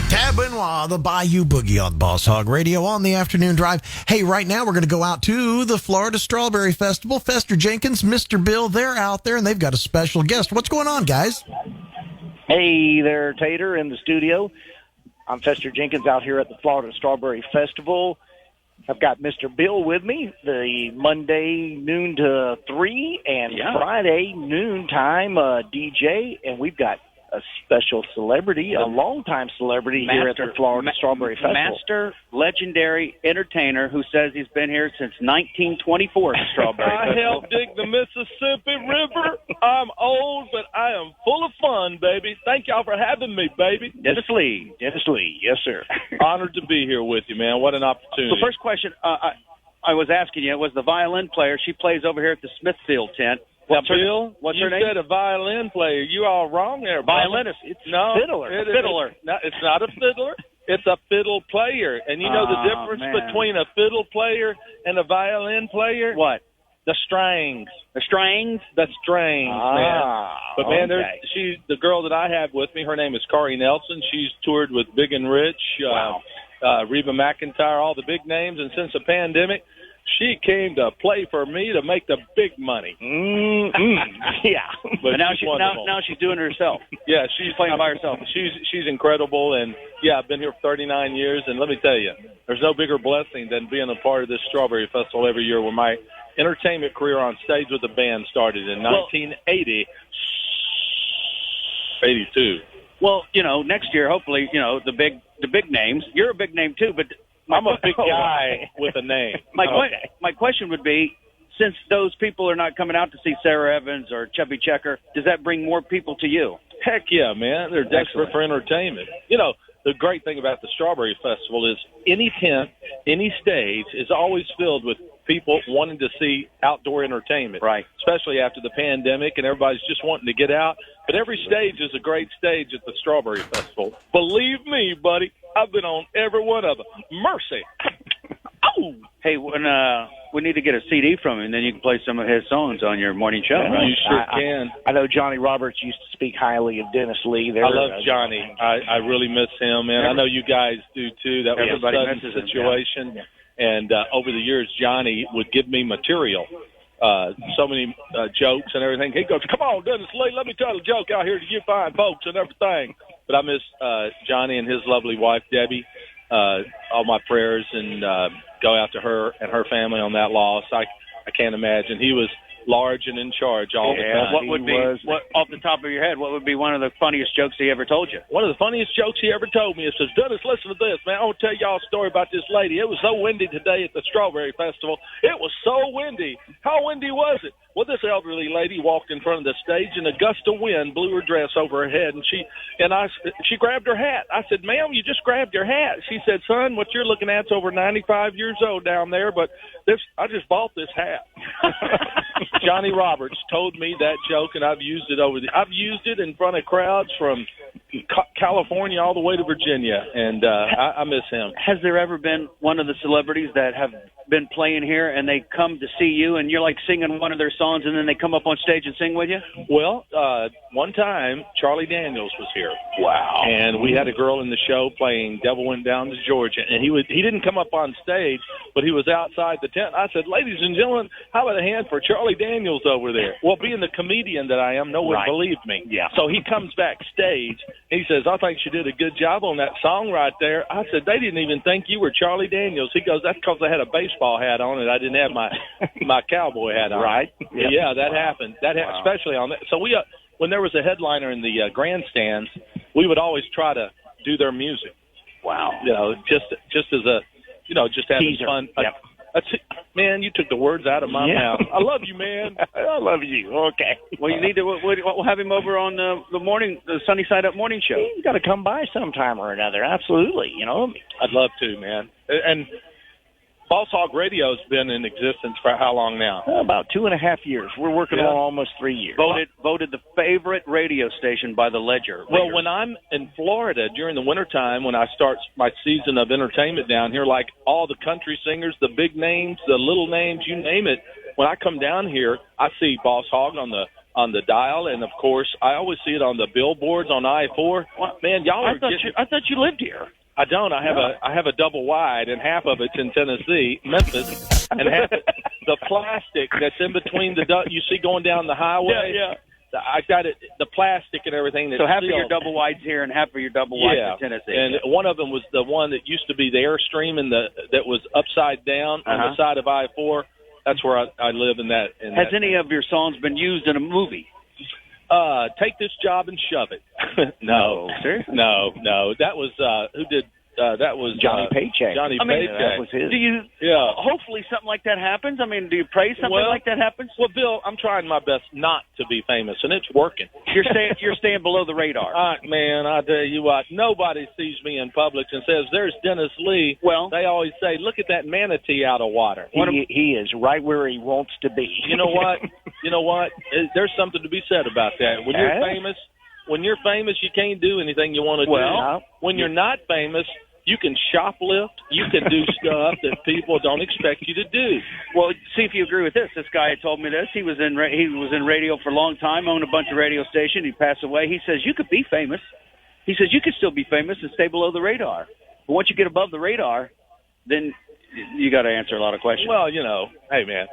Tab Benoit, the Bayou Boogie on Boss Hog Radio on the afternoon drive. Hey, right now we're going to go out to the Florida Strawberry Festival. Fester Jenkins, Mr. Bill, they're out there, and they've got a special guest. What's going on, guys? Hey there, Tater, in the studio. I'm Fester Jenkins out here at the Florida Strawberry Festival. I've got Mr. Bill with me, the Monday noon to 3 and Friday noon time DJ, and we've got a special celebrity, a longtime celebrity here at the Florida Strawberry Festival. Master, legendary entertainer who says he's been here since 1924 at the Strawberry I Festival. helped dig the Mississippi River. I'm old, but I am full of fun, baby. Thank y'all for having me, baby. Dennis Lee, yes, sir. Honored to be here with you, man. What an opportunity. So first question, I was asking you, was the violin player. She plays over here at the Smithfield tent. What's her name? You said a violin player. You all wrong there, brother. Violinist. It's fiddler. Fiddler. No, it's not a fiddler. It's a fiddle player. And you know the difference between a fiddle player and a violin player? What? The strings. The strings? The strings, man. But, man, she's the girl that I have with me. Her name is Corey Nelson. She's toured with Big and Rich, Reba McEntire, all the big names. And since the pandemic, she came to play for me to make the big money. Yeah. But now she's doing it herself. Yeah, she's playing by herself. She's incredible, and I've been here for 39 years, and let me tell you, there's no bigger blessing than being a part of this Strawberry Festival every year. Where my entertainment career on stage with the band started in 1982. Well, next year, hopefully, the big names. You're a big name too, but I'm a big guy with a name. My question would be, since those people are not coming out to see Sarah Evans or Chubby Checker, does that bring more people to you? Heck yeah, man. They're desperate for entertainment. The great thing about the Strawberry Festival is any tent, any stage is always filled with people wanting to see outdoor entertainment. Right. Especially after the pandemic and everybody's just wanting to get out. But every stage is a great stage at the Strawberry Festival. Believe me, buddy, I've been on every one of them. Mercy. Oh! Hey, when we need to get a CD from him, and then you can play some of his songs on your morning show. Right? You sure can. I know Johnny Roberts used to speak highly of Dennis Lee. I love Johnny. I really miss him, man. I know you guys do, too. That was a sudden situation. And over the years, Johnny would give me material, so many jokes and everything. He goes, come on, Dennis Lee, let me tell a joke out here to you fine folks and everything. But I miss Johnny and his lovely wife, Debbie. All my prayers and go out to her and her family on that loss. I can't imagine. He was large and in charge all the time. Off the top of your head, what would be one of the funniest jokes he ever told you? One of the funniest jokes he ever told me is, Dennis, listen to this, man. I want to tell y'all a story about this lady. It was so windy today at the Strawberry Festival. It was so windy. How windy was it? Well, this elderly lady walked in front of the stage, and a gust of wind blew her dress over her head, and she grabbed her hat. I said, ma'am, you just grabbed your hat. She said, son, what you're looking at's over 95 years old down there, but I just bought this hat. Johnny Roberts told me that joke, and I've used it in front of crowds from California all the way to Virginia, and I miss him. Has there ever been one of the celebrities that have been playing here and they come to see you and you're like singing one of their songs and then they come up on stage and sing with you? Well, one time Charlie Daniels was here. Wow. And we had a girl in the show playing Devil Went Down to Georgia, and he didn't come up on stage, but he was outside the tent. I said, ladies and gentlemen, how about a hand for Charlie Daniels over there? Well, being the comedian that I am, no one believed me. Yeah. So he comes backstage. He says, I think you did a good job on that song right there. I said, they didn't even think you were Charlie Daniels. He goes, that's because I had a baseball hat on and I didn't have my cowboy hat on. Right. Yep. Yeah, that happened. Especially on that. So when there was a headliner in the grandstands, we would always try to do their music. Wow. Just as a, just having teaser. Fun. Yep. Man, you took the words out of my mouth. I love you, man. I love you. Okay. Well, you need to. We'll have him over on the Sunny Side Up morning show. You got to come by sometime or another. Absolutely. I'd love to, man. And Boss Hog Radio has been in existence for how long now? About 2.5 years. We're working on almost 3 years. Voted the favorite radio station by the Ledger. Well, when I'm in Florida during the wintertime, when I start my season of entertainment down here, like all the country singers, the big names, the little names, you name it, when I come down here, I see Boss Hog on the on the dial, and of course, I always see it on the billboards on I-4. Man, y'all are I thought you lived here. I don't. I have a double wide, and half of it's in Tennessee, Memphis, and half the plastic that's in between you see going down the highway. Yeah. I got it, the plastic and everything. So half of your double wides here and half of your double wides in Tennessee. And one of them was the one that used to be the Airstream that was upside down on the side of I-4. That's where I live in that. Has any of your songs been used in a movie? Take This Job and Shove It. No. Seriously? No. That was, who did, that was Johnny Paycheck. Johnny Paycheck. That was his. Do you? Yeah. Hopefully something like that happens. I mean, do you pray something like that happens? Well, Bill, I'm trying my best not to be famous, and it's working. You're staying below the radar. Man, I tell you what, nobody sees me in public and says, "There's Dennis Lee." Well, they always say, "Look at that manatee out of water." He is right where he wants to be. You know what? There's something to be said about that. When you're famous, you can't do anything you want to do. When you're not famous, you can shoplift. You can do stuff that people don't expect you to do. Well, see if you agree with this. This guy told me this. He was in radio for a long time, owned a bunch of radio stations. He passed away. He says you could be famous. He says you could still be famous and stay below the radar. But once you get above the radar, then you got to answer a lot of questions. Well, hey, man.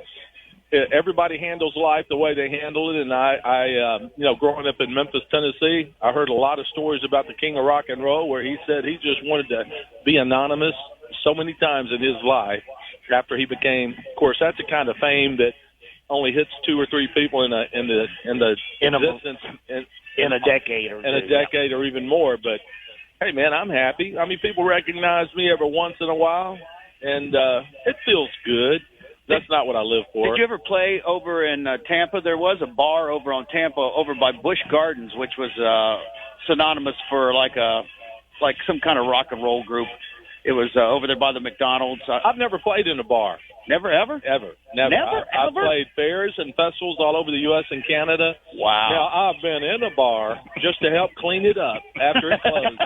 Everybody handles life the way they handle it, and I growing up in Memphis, Tennessee, I heard a lot of stories about the king of rock and roll where he said he just wanted to be anonymous so many times in his life after he became. Of course, that's the kind of fame that only hits 2 or 3 people in a decade or even more. But hey, man, I'm happy. I mean, people recognize me every once in a while, and it feels good. That's not what I live for. Did you ever play over in Tampa? There was a bar over on Tampa, over by Busch Gardens, which was synonymous for like some kind of rock and roll group. It was over there by the McDonald's. I've never played in a bar. Never, ever? Ever. Never. I've played fairs and festivals all over the U.S. and Canada. Wow. Now, I've been in a bar just to help clean it up after it closed.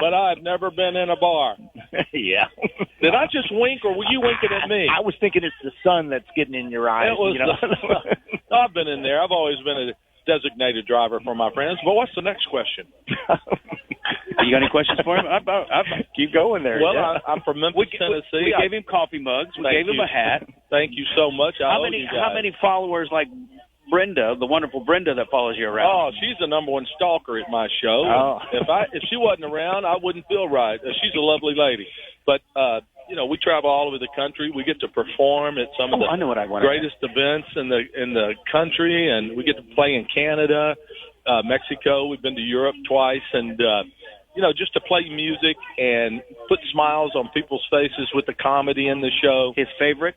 But I've never been in a bar. Yeah. Did I just wink, or were you winking at me? I was thinking it's the sun that's getting in your eyes. I've been in there. I've always been a designated driver for my friends. But what's the next question? You got any questions for him? Keep going there. Well, yeah. I'm from Memphis, Tennessee. We gave him coffee mugs. We gave him a hat. Thank you so much. How many followers like Brenda, the wonderful Brenda that follows you around? Oh, she's the number one stalker at my show. Oh. If she wasn't around, I wouldn't feel right. She's a lovely lady. But, we travel all over the country. We get to perform at some of the greatest events in the country, and we get to play in Canada, Mexico. We've been to Europe twice, and just to play music and put smiles on people's faces with the comedy in the show. His favorite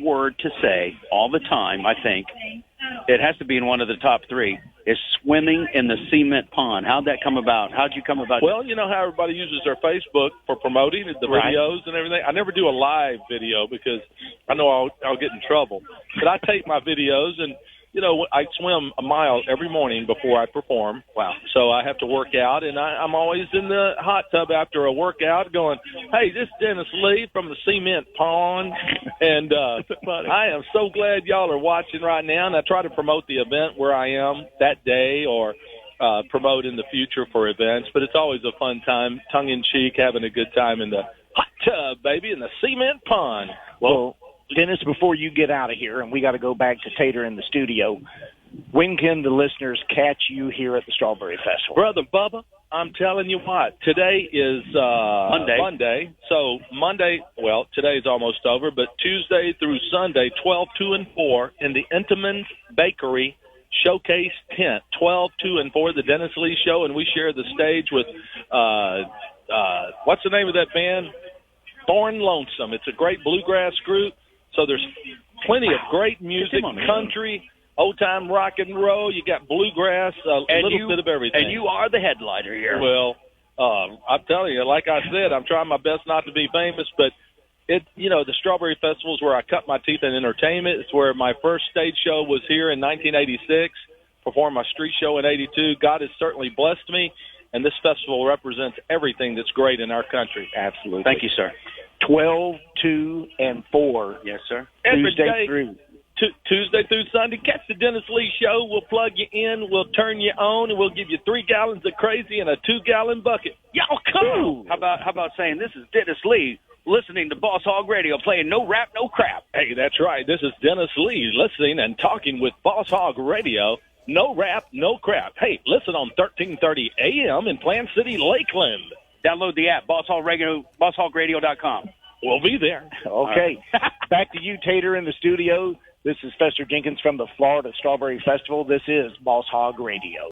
word to say all the time, I think, it has to be in one of the top 3, is swimming in the cement pond. How'd that come about? How'd you come about? Well, you know how everybody uses their Facebook for promoting the videos and everything. I never do a live video because I know I'll get in trouble. But I take my videos and, I swim a mile every morning before I perform. Wow. So I have to work out, and I'm always in the hot tub after a workout going, hey, this is Dennis Lee from the cement pond, and I am so glad y'all are watching right now, and I try to promote the event where I am that day or promote in the future for events, but it's always a fun time, tongue-in-cheek, having a good time in the hot tub, baby, in the cement pond. Well, Dennis, before you get out of here, and we got to go back to Tater in the studio, when can the listeners catch you here at the Strawberry Festival? Brother Bubba, I'm telling you what, today is Monday. So Monday, well, today's almost over, but Tuesday through Sunday, 12, 2, and 4, in the Entenmann's Bakery Showcase Tent, 12, 2, and 4, the Dennis Lee Show, and we share the stage with, what's the name of that band? Thorn Lonesome. It's a great bluegrass group. So there's plenty of great music, country, old-time rock and roll. You got bluegrass, a little bit of everything. And you are the headliner here. Well, I'm telling you, like I said, I'm trying my best not to be famous, but the Strawberry Festival is where I cut my teeth in entertainment. It's where my first stage show was here in 1986, performed my street show in 82. God has certainly blessed me, and this festival represents everything that's great in our country. Absolutely. Thank you, sir. 12, 2, and 4. Yes, sir. Tuesday through Tuesday through Sunday. Catch the Dennis Lee Show. We'll plug you in. We'll turn you on, and we'll give you 3 gallons of crazy in a 2-gallon bucket. Y'all come! How about saying this is Dennis Lee listening to Boss Hog Radio, playing no rap, no crap. Hey, that's right. This is Dennis Lee listening and talking with Boss Hog Radio. No rap, no crap. Hey, listen on 1330 AM in Plant City, Lakeland. Download the app, Boss Hog Radio, BossHogRadio.com. We'll be there. Okay. Back to you, Tater, in the studio. This is Fester Jenkins from the Florida Strawberry Festival. This is Boss Hog Radio.